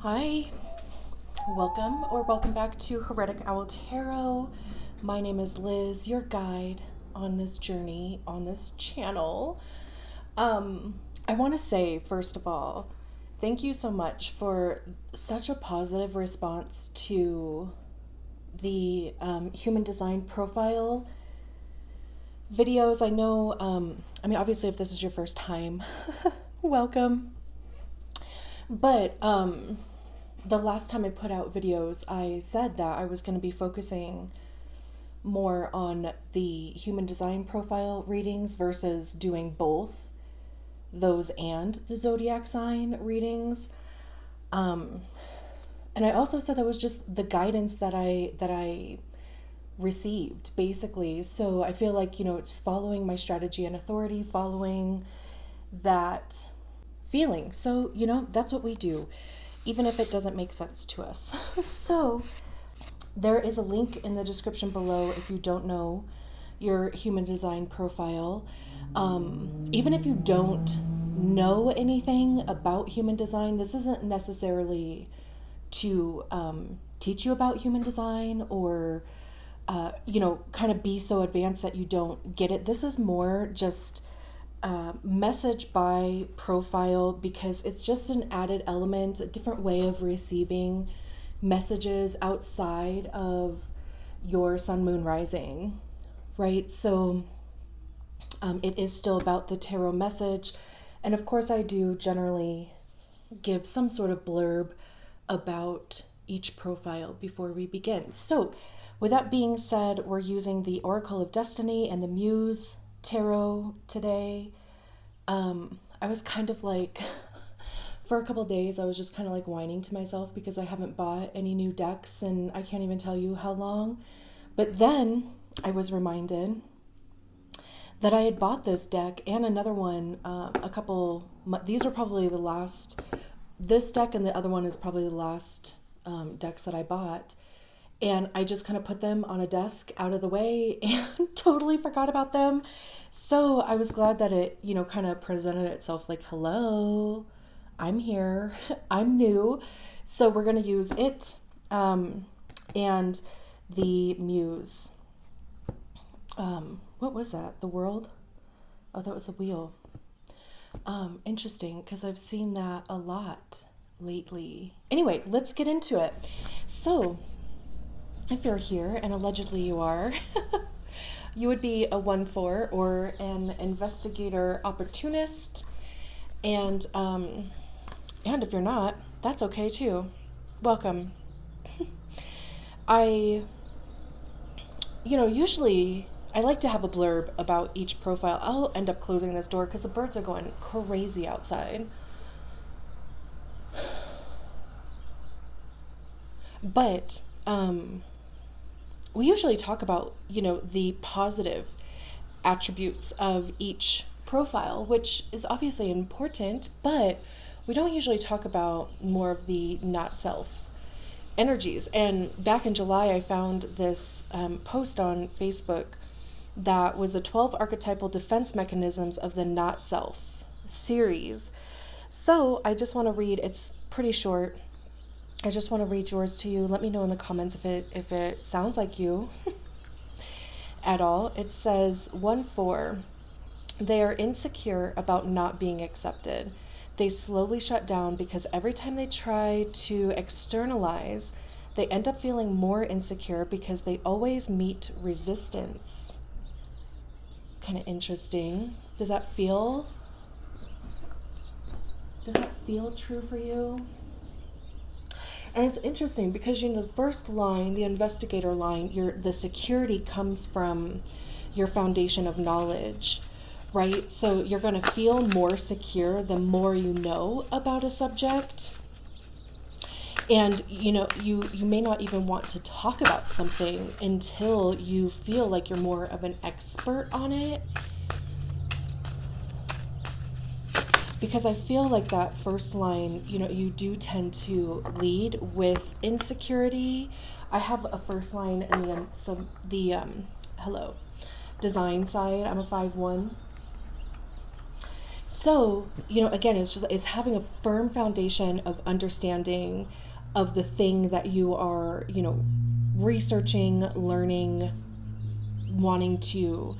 Hi, welcome back to Heretic Owl Tarot. My name is Liz, your guide on this journey on this channel. I want to say, first of all, thank you so much for such a positive response to the human design profile videos. I know, obviously, if this is your first time, welcome. But the last time I put out videos, I said that I was going to be focusing more on the human design profile readings versus doing both those and the zodiac sign readings. And I also said that was just the guidance that I received, basically. So I feel like, it's following my strategy and authority, following that feeling. So, that's what we do, even if it doesn't make sense to us. So there is a link in the description below if you don't know your human design profile. Even if you don't know anything about human design, this isn't necessarily to teach you about human design or, kind of be so advanced that you don't get it. This is more just message by profile because it's just an added element, a different way of receiving messages outside of your sun, moon, rising, right? So it is still about the tarot message. And of course, I do generally give some sort of blurb about each profile before we begin. So with that being said, we're using the Oracle of Destiny and the Muse tarot today. I was kind of like, for a couple days, I was just kind of like whining to myself because I haven't bought any new decks and I can't even tell you how long. But then I was reminded that I had bought this deck and another one these were probably the last, this deck and the other one is probably the last decks that I bought. And I just kind of put them on a desk out of the way and totally forgot about them. So I was glad that it, kind of presented itself like, hello, I'm here, I'm new. So we're going to use it and the Muse. What was that? The World? Oh, that was the Wheel. Interesting, because I've seen that a lot lately. Anyway, let's get into it. So if you're here, and allegedly you are, you would be a 1-4 or an investigator opportunist. And if you're not, that's okay too. Welcome. Usually I like to have a blurb about each profile. I'll end up closing this door because the birds are going crazy outside. But we usually talk about, the positive attributes of each profile, which is obviously important, but we don't usually talk about more of the not self energies. And back in July, I found this post on Facebook that was the 12 archetypal defense mechanisms of the not self series. So I just want to read, it's pretty short. I just want to read yours to you. Let me know in the comments if it sounds like you at all. It says 1-4. They are insecure about not being accepted. They slowly shut down because every time they try to externalize, they end up feeling more insecure because they always meet resistance. Kind of interesting. Does that feel true for you? And it's interesting because, the first line, the investigator line, the security comes from your foundation of knowledge, right? So you're going to feel more secure the more you know about a subject. And, you may not even want to talk about something until you feel like you're more of an expert on it. Because I feel like that first line, you do tend to lead with insecurity. I have a first line in the design side. I'm a 5-1. So, again, it's having a firm foundation of understanding of the thing that you are, researching, learning, wanting to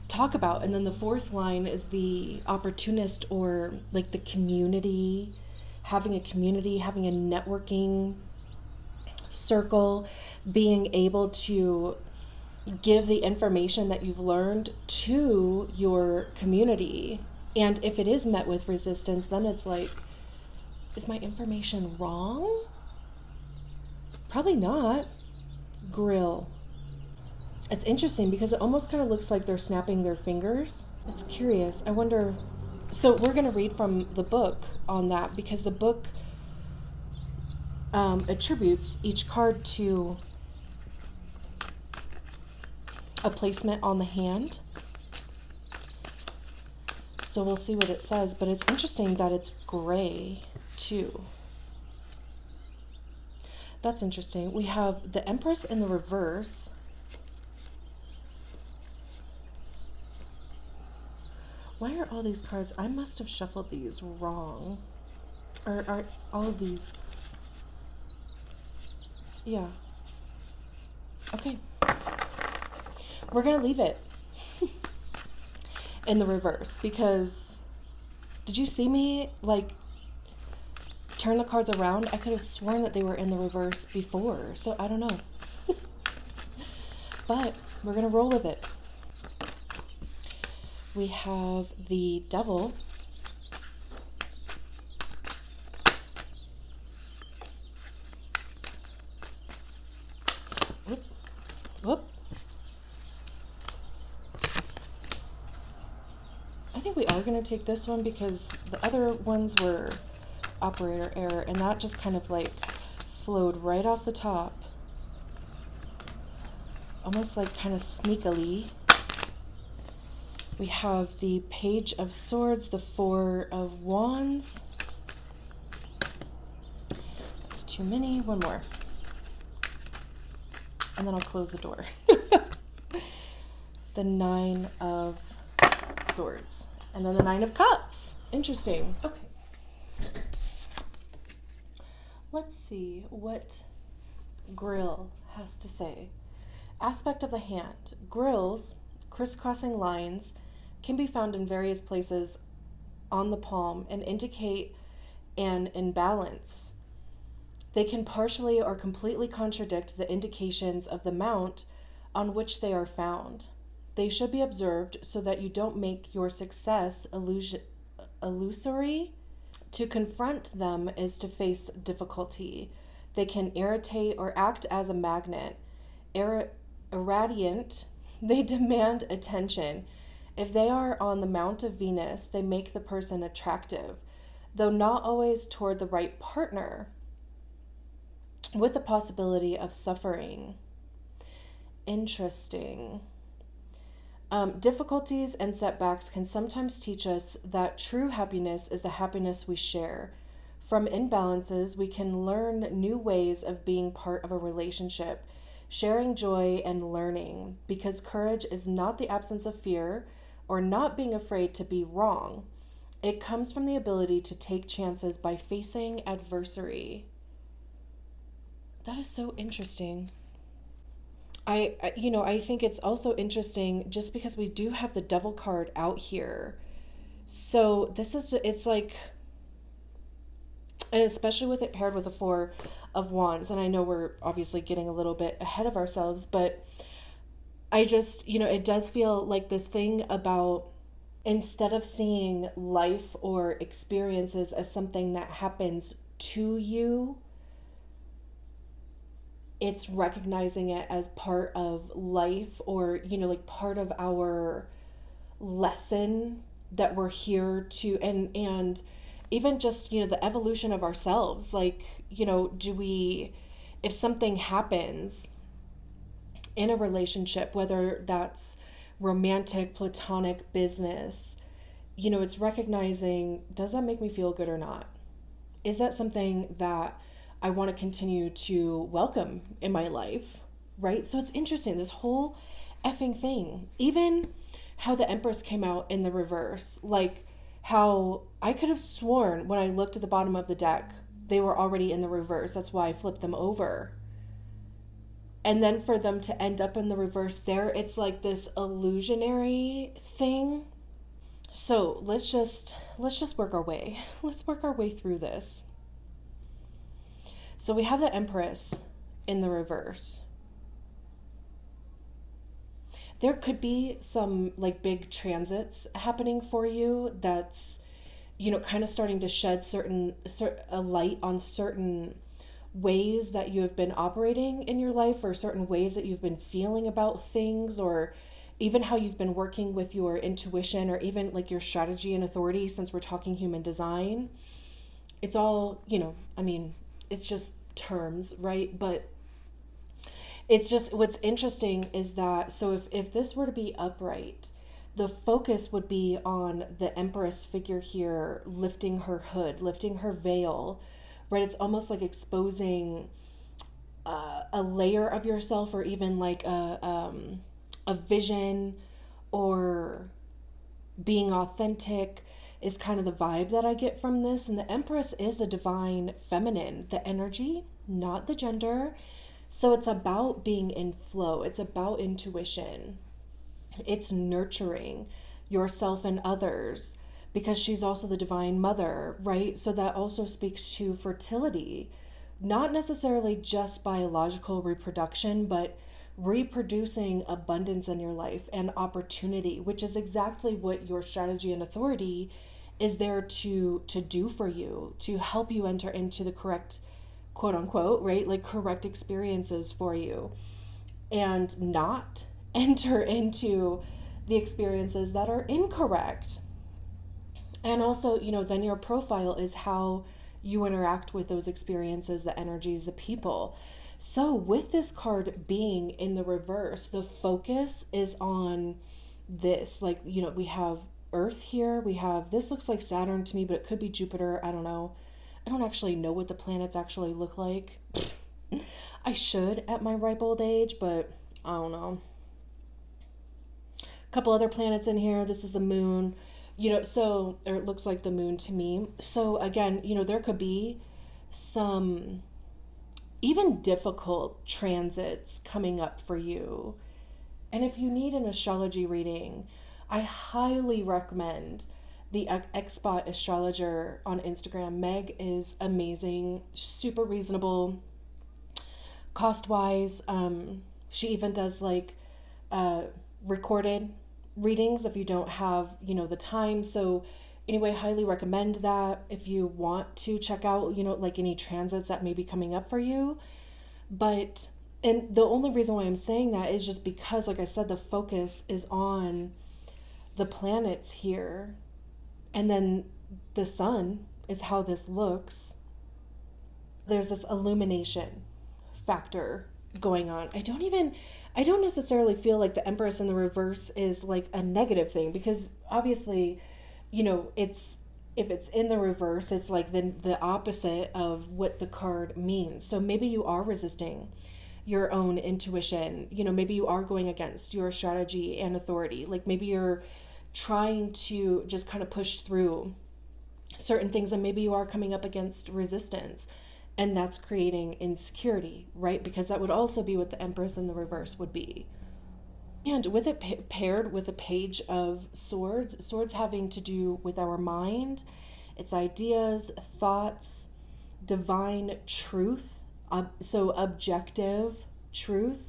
talk about. And then the fourth line is the opportunist, or like the community, having a community, having a networking circle, being able to give the information that you've learned to your community. And if it is met with resistance, then it's like, is my information wrong? Probably not. Grille. It's interesting because it almost kind of looks like they're snapping their fingers. It's curious. I wonder. So we're going to read from the book on that, because the book attributes each card to a placement on the hand. So we'll see what it says, but it's interesting that it's gray too. That's interesting. We have the Empress in the reverse. Why are all these cards? I must have shuffled these wrong. Or are all of these? Yeah. Okay. We're going to leave it in the reverse, because did you see me like turn the cards around? I could have sworn that they were in the reverse before, so I don't know. But we're going to roll with it. We have the Devil. Whoop. Whoop. I think we are going to take this one, because the other ones were operator error, and that just kind of like flowed right off the top. Almost like kind of sneakily. We have the Page of Swords, the Four of Wands. That's too many. One more. And then I'll close the door. The Nine of Swords. And then the Nine of Cups. Interesting. Okay. Let's see what Grille has to say. Aspect of the hand. Grilles, crisscrossing lines, can be found in various places on the palm and indicate an imbalance. They can partially or completely contradict the indications of the mount on which they are found. They should be observed so that you don't make your success illusory. To confront them is to face difficulty. They can irritate or act as a magnet. Irradiant, they demand attention. If they are on the Mount of Venus, they make the person attractive, though not always toward the right partner, with the possibility of suffering. Interesting. Difficulties and setbacks can sometimes teach us that true happiness is the happiness we share. From imbalances, we can learn new ways of being part of a relationship, sharing joy and learning, because courage is not the absence of fear or not being afraid to be wrong. It comes from the ability to take chances by facing adversity. That is so interesting. I think it's also interesting just because we do have the Devil card out here. So it's like, and especially with it paired with the Four of Wands, and I know we're obviously getting a little bit ahead of ourselves, but I just, it does feel like this thing about, instead of seeing life or experiences as something that happens to you, it's recognizing it as part of life, or, like part of our lesson that we're here to, and even just, the evolution of ourselves. Like, if something happens in a relationship, whether that's romantic, platonic, business, it's recognizing, does that make me feel good or not? Is that something that I want to continue to welcome in my life, right? So it's interesting, this whole effing thing. Even how the Empress came out in the reverse, like, how I could have sworn when I looked at the bottom of the deck, they were already in the reverse. That's why I flipped them over. And then for them to end up in the reverse there, it's like this illusionary thing. So let's just work our way. Let's work our way through this. So we have the Empress in the reverse. There could be some like big transits happening for you that's, kind of starting to shed a light on certain ways that you have been operating in your life, or certain ways that you've been feeling about things, or even how you've been working with your intuition, or even like your strategy and authority, since we're talking human design. It's all, it's just terms, right? But it's just, what's interesting is that, so if this were to be upright, the focus would be on the Empress figure here, lifting her hood, lifting her veil, right? It's almost like exposing a layer of yourself, or even like a vision, or being authentic is kind of the vibe that I get from this. And the Empress is the divine feminine, the energy, not the gender. So it's about being in flow. It's about intuition. It's nurturing yourself and others, because she's also the divine mother, right? So that also speaks to fertility, not necessarily just biological reproduction, but reproducing abundance in your life and opportunity, which is exactly what your strategy and authority is there to do for you, to help you enter into the correct, quote unquote, right, like correct experiences for you, and not enter into the experiences that are incorrect. And also, then your profile is how you interact with those experiences, the energies, the people. So with this card being in the reverse, the focus is on this. Like, we have Earth here. We have, this looks like Saturn to me, but it could be Jupiter. I don't know. I don't actually know what the planets actually look like. I should at my ripe old age, but I don't know. A couple other planets in here. This is the moon. Or it looks like the moon to me. So again, there could be some even difficult transits coming up for you. And if you need an astrology reading, I highly recommend the Xspot astrologer on Instagram. Meg is amazing, super reasonable, cost wise. She even does like recorded readings if you don't have the time. So anyway, highly recommend that if you want to check out like any transits that may be coming up for you. But and the only reason why I'm saying that is just because, like I said, the focus is on the planets here, and then the sun is how this looks. There's this illumination factor going on. I don't necessarily feel like the Empress in the reverse is like a negative thing, because obviously, it's, if it's in the reverse, it's like the opposite of what the card means. So maybe you are resisting your own intuition. Maybe you are going against your strategy and authority. Like maybe you're trying to just kind of push through certain things, and maybe you are coming up against resistance, and that's creating insecurity, right? Because that would also be what the Empress in the reverse would be. And with it paired with a Page of Swords, swords having to do with our mind, its ideas, thoughts, divine truth, so objective truth.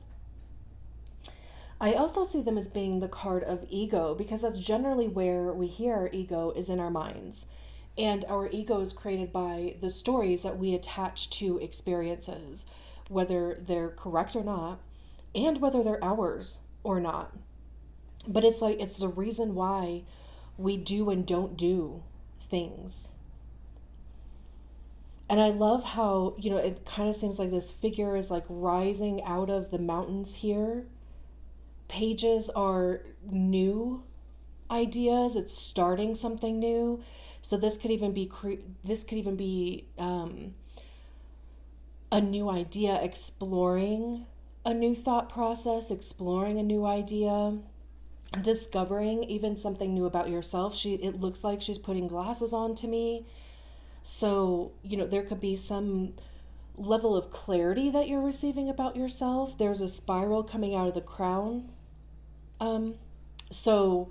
I also see them as being the card of ego, because that's generally where we hear our ego is in our minds. And our ego is created by the stories that we attach to experiences, whether they're correct or not, and whether they're ours or not. But it's like, it's the reason why we do and don't do things. And I love how, it kind of seems like this figure is like rising out of the mountains here. Pages are new ideas. It's starting something new. So this could even be a new idea, exploring a new thought process, exploring a new idea. discovering even something new about yourself. It looks like she's putting glasses on to me. So, there could be some level of clarity that you're receiving about yourself. There's a spiral coming out of the crown. So,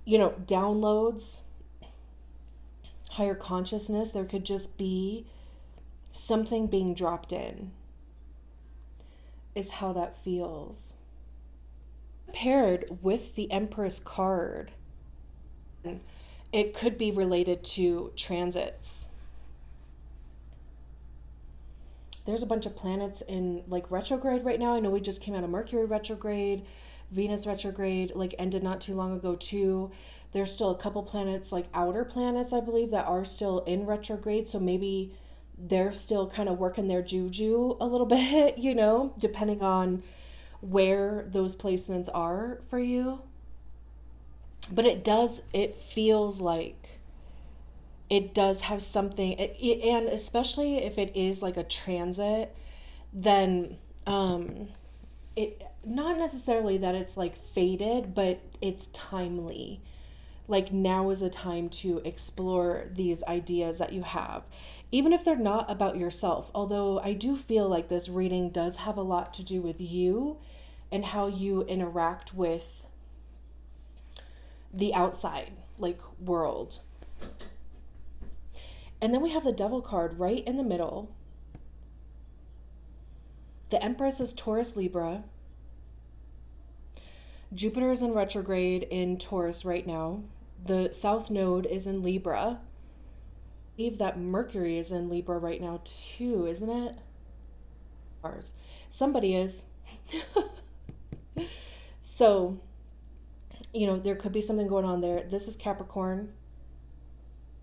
downloads, higher consciousness, there could just be something being dropped in, is how that feels. Paired with the Empress card, it could be related to transits. There's a bunch of planets in like retrograde right now. I know we just came out of Mercury retrograde, Venus retrograde, like ended not too long ago too. There's still a couple planets, like outer planets, I believe, that are still in retrograde. So maybe they're still kind of working their juju a little bit, depending on where those placements are for you. But it feels like it does have something, and especially if it is like a transit, then it, not necessarily that it's like fated, but it's timely. Like now is a time to explore these ideas that you have, even if they're not about yourself. Although I do feel like this reading does have a lot to do with you and how you interact with the outside, like world. And then we have the Devil card right in the middle. The Empress is Taurus Libra. Jupiter is in retrograde in Taurus right now. The South Node is in Libra. I believe that Mercury is in Libra right now too, isn't it? Somebody is. So, there could be something going on there. This is Capricorn.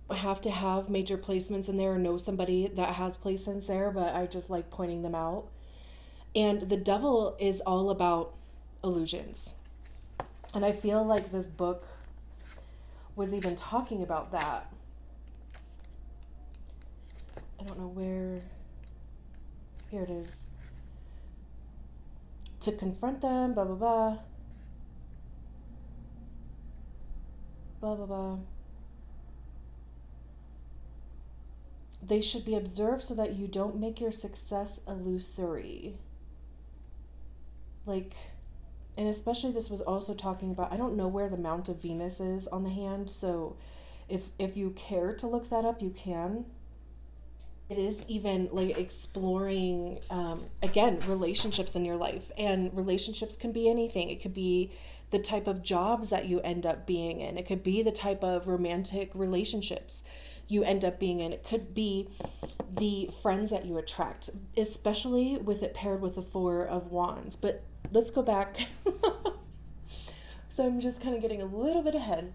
I have to have major placements in there or know somebody that has placements there, but I just like pointing them out. And the Devil is all about illusions. And I feel like this book was even talking about that. I don't know where. Here it is. To confront them, blah, blah, blah. Blah, blah, blah. They should be observed so that you don't make your success illusory. Like, and especially this was also talking about, I don't know where the Mount of Venus is on the hand, so if you care to look that up, you can. It is even like exploring, again, relationships in your life. And relationships can be anything. It could be the type of jobs that you end up being in. It could be the type of romantic relationships you end up being in. It could be the friends that you attract, especially with it paired with the Four of Wands. But let's go back. So I'm just kind of getting a little bit ahead.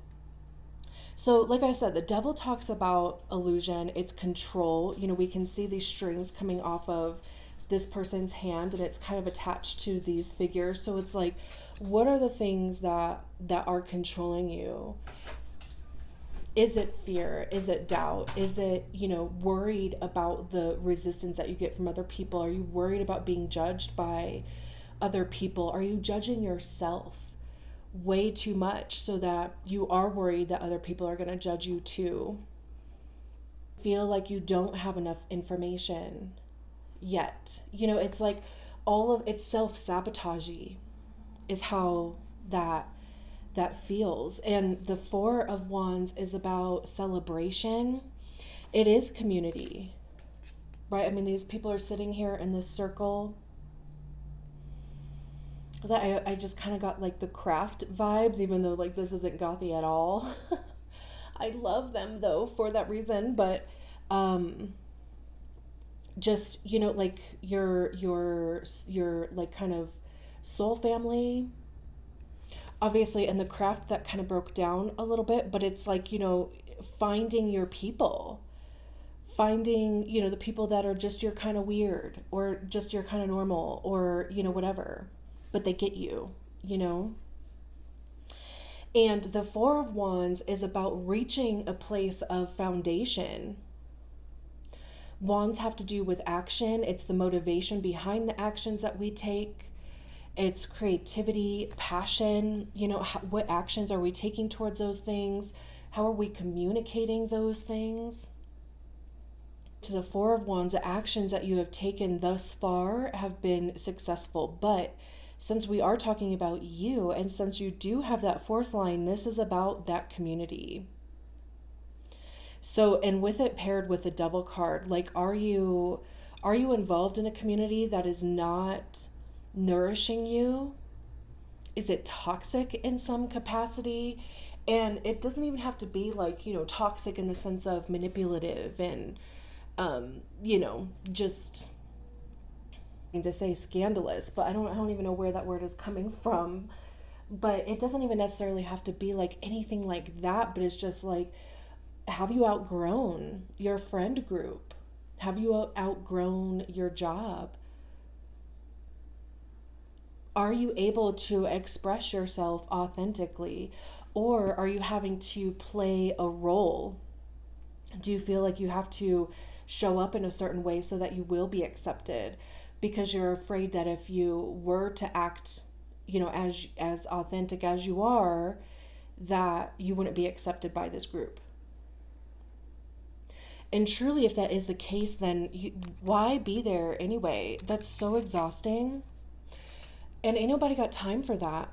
So like I said, the Devil talks about illusion. It's control. We can see these strings coming off of this person's hand, and it's kind of attached to these figures. So it's like, what are the things that are controlling you? Is it fear? Is it doubt? Is it, worried about the resistance that you get from other people? Are you worried about being judged by other people? Are you judging yourself way too much so that you are worried that other people are going to judge you too? Feel like you don't have enough information yet. It's like it's self-sabotagey is how that feels. And the Four of Wands is about celebration. It is community, right? I mean, these people are sitting here in this circle that I just kind of got like the craft vibes, even though like this isn't gothy at all. I love them though for that reason, but just like your like kind of soul family, obviously, and the craft that kind of broke down a little bit, but it's like finding your people, finding the people that are just your kind of weird or just your kind of normal or whatever, but they get you. And the Four of Wands is about reaching a place of foundation. Wands have to do with action. It's the motivation behind the actions that we take. It's creativity, passion, what actions are we taking towards those things? How are we communicating those things? To the Four of Wands, the actions that you have taken thus far have been successful. But since we are talking about you, and since you do have that fourth line, this is about that community. So, and with it paired with the Devil card, like, are you involved in a community that is not nourishing you? Is it toxic in some capacity? And it doesn't even have to be like, toxic in the sense of manipulative and, just to say scandalous, but I don't even know where that word is coming from. But it doesn't even necessarily have to be like anything like that, but it's just like, have you outgrown your friend group? Have you outgrown your job? Are you able to express yourself authentically? Or are you having to play a role? Do you feel like you have to show up in a certain way so that you will be accepted? Because you're afraid that if you were to act, as authentic as you are, that you wouldn't be accepted by this group. And truly, if that is the case, then why be there anyway? That's so exhausting. And ain't nobody got time for that.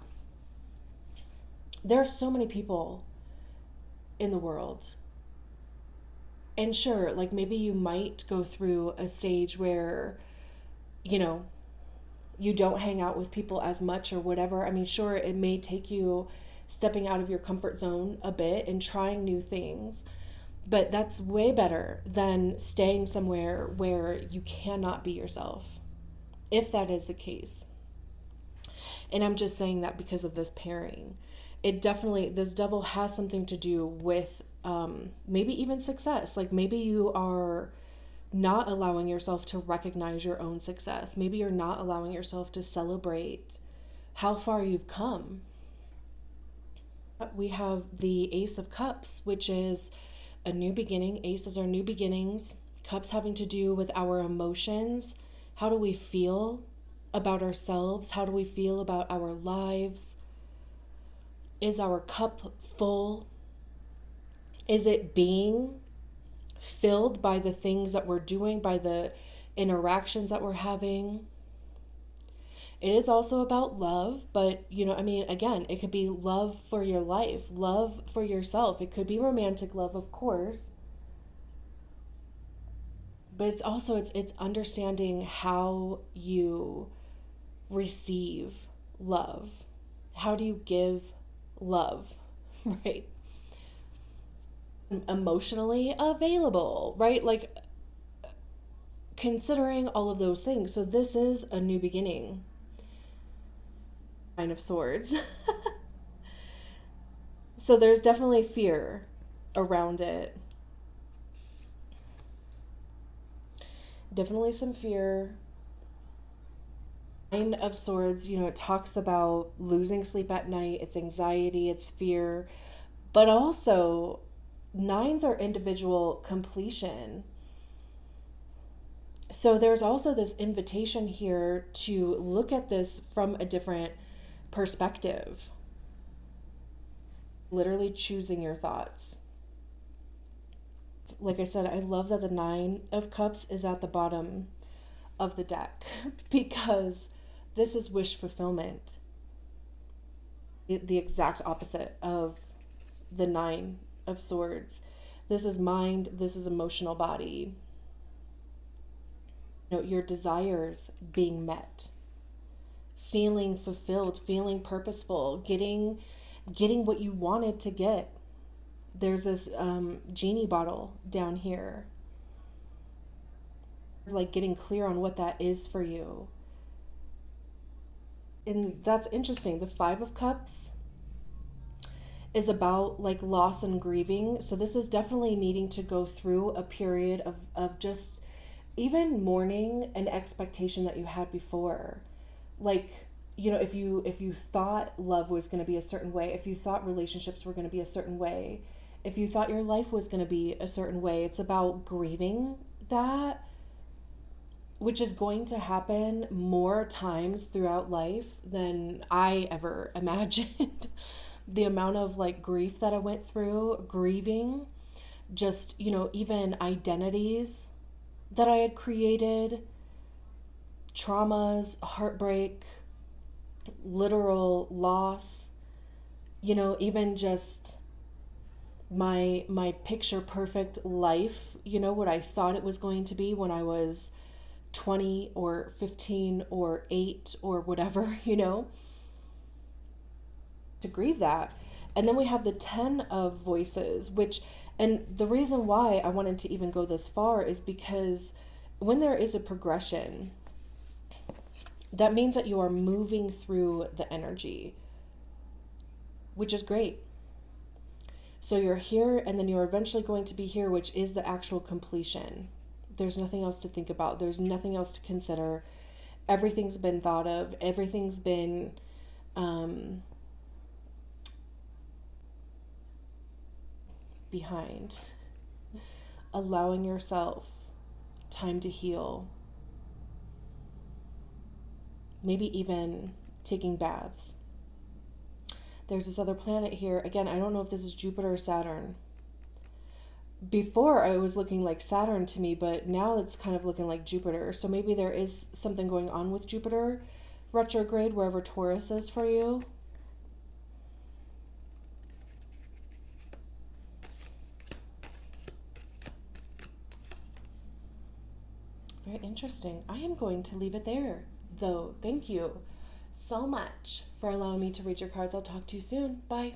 There are so many people in the world. And sure, like maybe you might go through a stage where, you don't hang out with people as much or whatever. I mean, sure, it may take you stepping out of your comfort zone a bit and trying new things. But that's way better than staying somewhere where you cannot be yourself, if that is the case. And I'm just saying that because of this pairing. This Devil has something to do with maybe even success. Like maybe you are not allowing yourself to recognize your own success. Maybe you're not allowing yourself to celebrate how far you've come. We have the Ace of Cups, which is a new beginning. Aces are new beginnings. Cups having to do with our emotions. How do we feel about ourselves? How do we feel about our lives? Is our cup full? Is it being filled by the things that we're doing, by the interactions that we're having? It is also about love, but again, it could be love for your life, love for yourself. It could be romantic love, of course. But it's also it's understanding how you receive love. How do you give love, right? Emotionally available, right? Like considering all of those things. So this is a new beginning. Nine of Swords. So there's definitely fear around it. Definitely some fear. Nine of Swords, it talks about losing sleep at night. It's anxiety, it's fear. But also, nines are individual completion. So there's also this invitation here to look at this from a different perspective. Literally choosing your thoughts. Like I said, I love that the Nine of Cups is at the bottom of the deck because this is wish fulfillment. The exact opposite of the Nine of Swords. This is mind, this is emotional body. Your desires being met. Feeling fulfilled, feeling purposeful, getting what you wanted to get. There's this genie bottle down here. Like getting clear on what that is for you. And that's interesting. The Five of Cups is about like loss and grieving. So this is definitely needing to go through a period of just even mourning an expectation that you had before. Like, if you thought love was going to be a certain way, if you thought relationships were going to be a certain way, if you thought your life was going to be a certain way, it's about grieving that, which is going to happen more times throughout life than I ever imagined. The amount of like grief that I went through, grieving, just, even identities that I had created, traumas, heartbreak, literal loss, even just my picture perfect life, what I thought it was going to be when I was 20 or 15 or 8 or whatever, to grieve that. And then we have the 10 of voices, and the reason why I wanted to even go this far is because when there is a progression, that means that you are moving through the energy, which is great. So you're here, and then you're eventually going to be here, which is the actual completion. There's nothing else to think about. There's nothing else to consider. Everything's been thought of. Everything's been behind. Allowing yourself time to heal. Maybe even taking baths. There's this other planet here. Again, I don't know if this is Jupiter or Saturn. Before, it was looking like Saturn to me, but now it's kind of looking like Jupiter. So maybe there is something going on with Jupiter retrograde, wherever Taurus is for you. Very interesting. I am going to leave it there, though. Thank you so much for allowing me to read your cards. I'll talk to you soon. Bye.